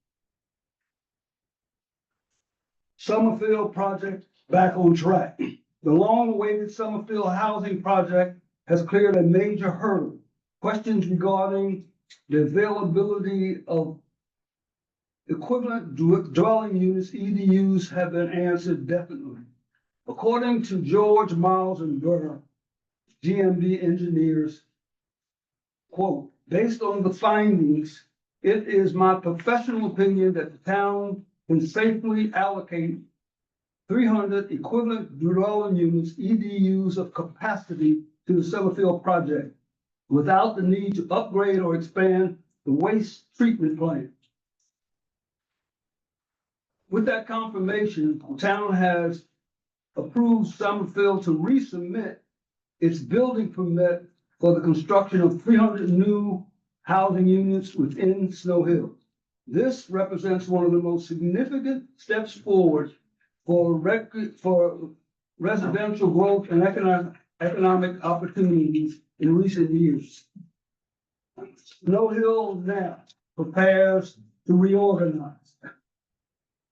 S14: Summerfield project back on track. The long-awaited Summerfield housing project has cleared a major hurdle. Questions regarding the availability of equivalent dwelling units, EDUs, have been answered definitely. According to George Miles and Burr, GMB engineers, quote, based on the findings, it is my professional opinion that the town can safely allocate 300 equivalent dwelling units, EDUs of capacity to the Summerfield project without the need to upgrade or expand the waste treatment plant. With that confirmation, the town has approved Summerfield to resubmit its building permit for the construction of 300 new housing units within Snow Hill. This represents one of the most significant steps forward for residential growth and economic opportunities in recent years. Snow Hill now prepares to reorganize.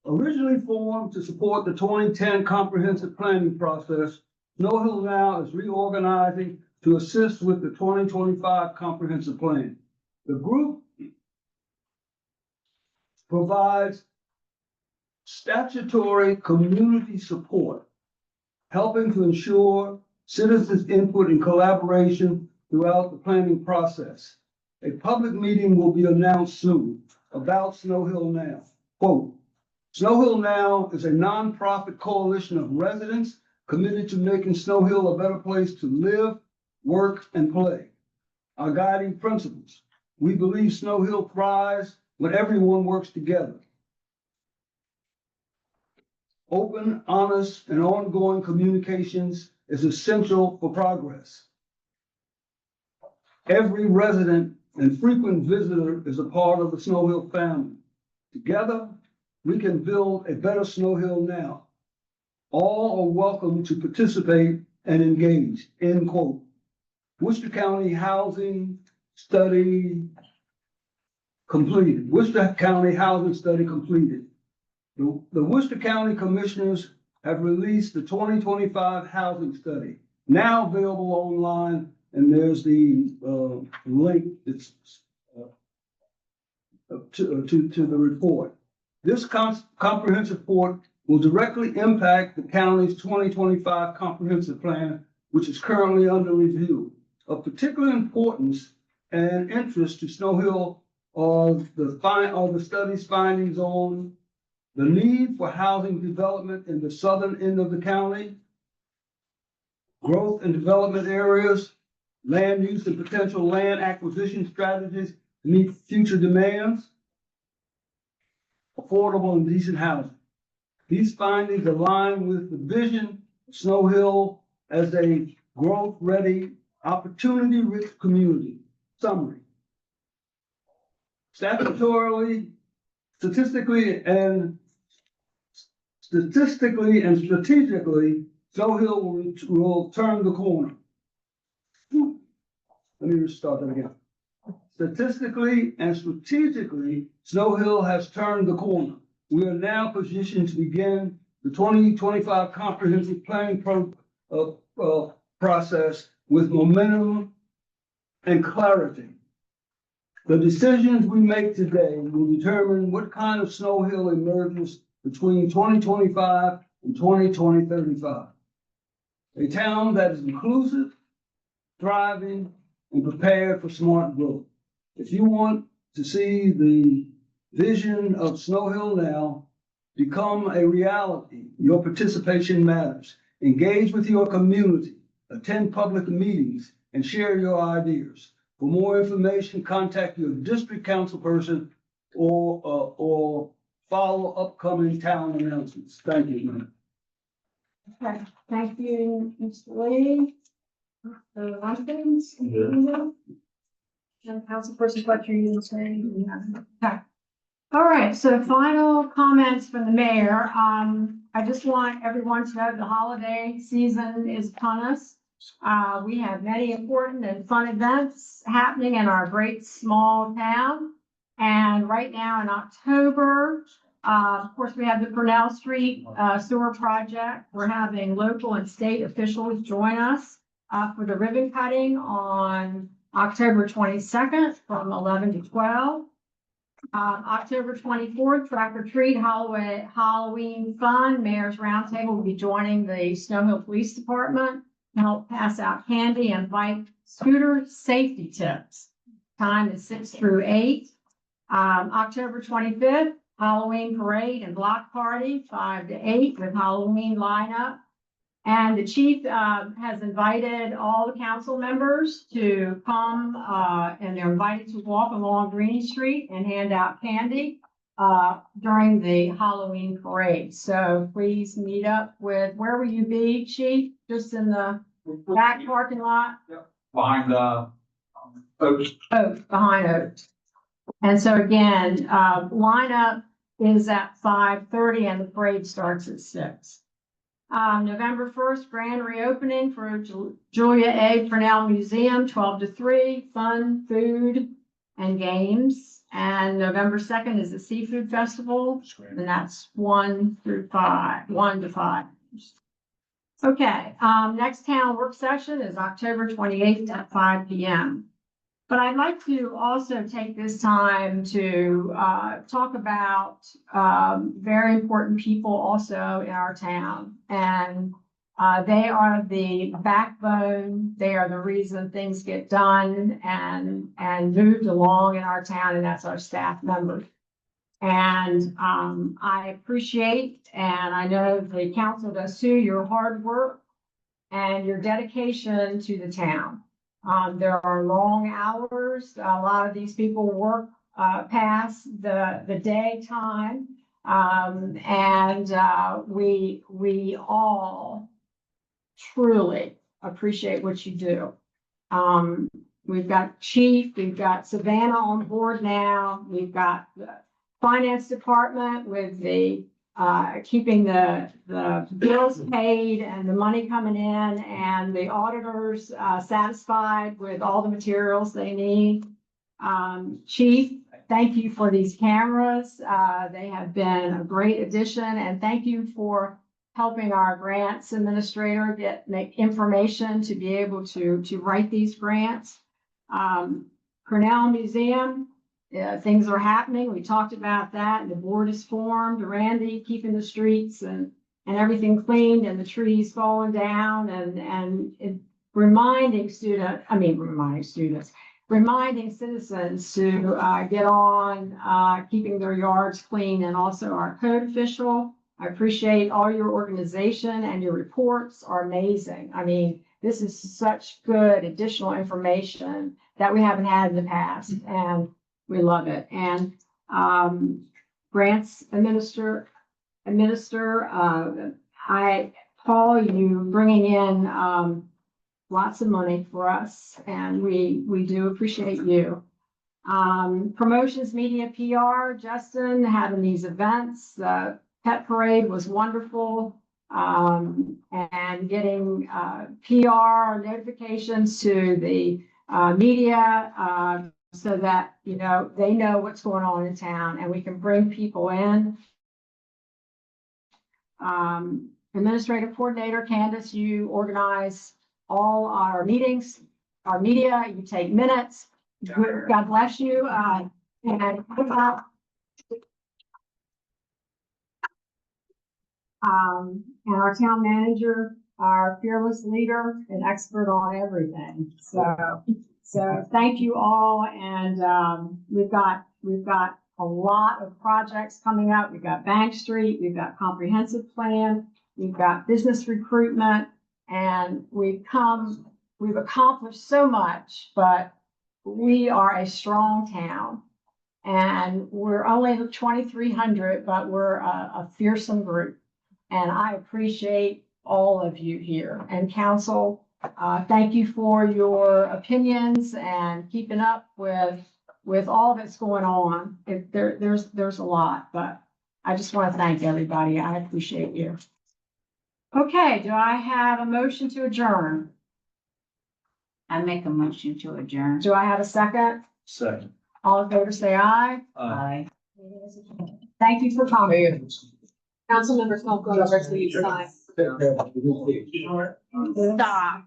S14: Originally formed to support the 2010 comprehensive planning process, Snow Hill now is reorganizing to assist with the 2025 comprehensive plan. The group provides statutory community support, helping to ensure citizens' input and collaboration throughout the planning process. A public meeting will be announced soon about Snow Hill Now. Quote, Snow Hill Now is a nonprofit coalition of residents committed to making Snow Hill a better place to live, work, and play. Our guiding principles. We believe Snow Hill thrives when everyone works together. Open, honest, and ongoing communications is essential for progress. Every resident and frequent visitor is a part of the Snow Hill family. Together, we can build a better Snow Hill now. All are welcome to participate and engage, end quote. Worcester County Housing Study completed. Worcester County Housing Study completed. The Worcester County Commissioners have released the 2025 Housing Study, now available online, and there's the link that's to the report. This comprehensive report will directly impact the county's 2025 comprehensive plan, which is currently under review. Of particular importance and interest to Snow Hill are the study's findings on the need for housing development in the southern end of the county, growth and development areas, land use and potential land acquisition strategies to meet future demands, affordable and decent housing. These findings align with the vision of Snow Hill as a growth-ready, opportunity-rich community. Summary. Statutorily, statistically and strategically, Snow Hill will turn the corner. Let me start that again. Statistically and strategically, Snow Hill has turned the corner. We are now positioned to begin the 2025 comprehensive planning process with momentum and clarity. The decisions we make today will determine what kind of Snow Hill emerges between 2025 and 2035. A town that is inclusive, thriving, and prepared for smart growth. If you want to see the vision of Snow Hill now become a reality, your participation matters. Engage with your community, attend public meetings, and share your ideas. For more information, contact your district council person or follow upcoming town announcements. Thank you, man.
S2: Okay, thank you, Mr. Lee. The last things. And Councilperson Fletcher, you were saying, okay. All right, so final comments from the mayor. I just want everyone to know the holiday season is upon us. We have many important and fun events happening in our great small town. And right now in October, of course, we have the Purnell Street sewer project. We're having local and state officials join us for the ribbon cutting on October 22nd from 11 to 12. October 24th, Trick or Treat Halloween Fun. Mayor's Roundtable will be joining the Snow Hill Police Department to help pass out candy and bike scooter safety tips. Time is 6 through 8. October 25th, Halloween Parade and Block Party, 5 to 8 with Halloween lineup. And the chief has invited all the council members to come and they're invited to walk along Green Street and hand out candy during the Halloween parade. So please meet up with, where will you be, chief? Just in the back parking lot?
S15: Behind Oaks.
S2: Oaks, behind Oaks. And so again, lineup is at 5:30 and the parade starts at 6. November 1st, grand reopening for Julia A. Purnell Museum, 12 to 3, fun, food, and games. And November 2nd is the Seafood Festival, and that's 1 to 5. Okay, next town work session is October 28th at 5 p.m. But I'd like to also take this time to talk about very important people also in our town. And they are the backbone. They are the reason things get done and moved along in our town, and that's our staff members. And I appreciate, and I know the council does too, your hard work and your dedication to the town. There are long hours. A lot of these people work past the daytime We all truly appreciate what you do. We've got Chief, we've got Savannah on board now, we've got the Finance Department with the keeping the bills paid and the money coming in, and the auditors satisfied with all the materials they need. Chief, thank you for these cameras. They have been a great addition, and thank you for helping our grants administrator make information to be able to write these grants. Cornell Museum, things are happening. We talked about that, and the board is formed. Randy keeping the streets and everything cleaned, and the trees falling down, and reminding citizens to get on keeping their yards clean, and also our code official. I appreciate all your organization, and your reports are amazing. I mean, this is such good additional information that we haven't had in the past, and we love it. And grants Paul, you bringing in lots of money for us, and we do appreciate you. Promotions, media, PR, Justin, having these events, the pet parade was wonderful. And getting PR notifications to the media so that, they know what's going on in town, and we can bring people in. Administrative coordinator, Candace, you organize all our meetings, our media, you take minutes. God bless you. And our town manager, our fearless leader, an expert on everything. So thank you all. And we've got a lot of projects coming up. We've got Bank Street, we've got comprehensive plan, we've got business recruitment, and we've accomplished so much, but we are a strong town. And we're only 2,300, but we're a fearsome group. And I appreciate all of you here. And council, thank you for your opinions and keeping up with all that's going on. There's a lot, but I just want to thank everybody. I appreciate you. Okay, do I have a motion to adjourn?
S7: I make a motion to adjourn.
S2: Do I have a second?
S1: Second.
S2: All in favor, say aye.
S7: Aye.
S2: Thank you for coming.
S16: Councilmember Smoke, please sign.
S2: Stop.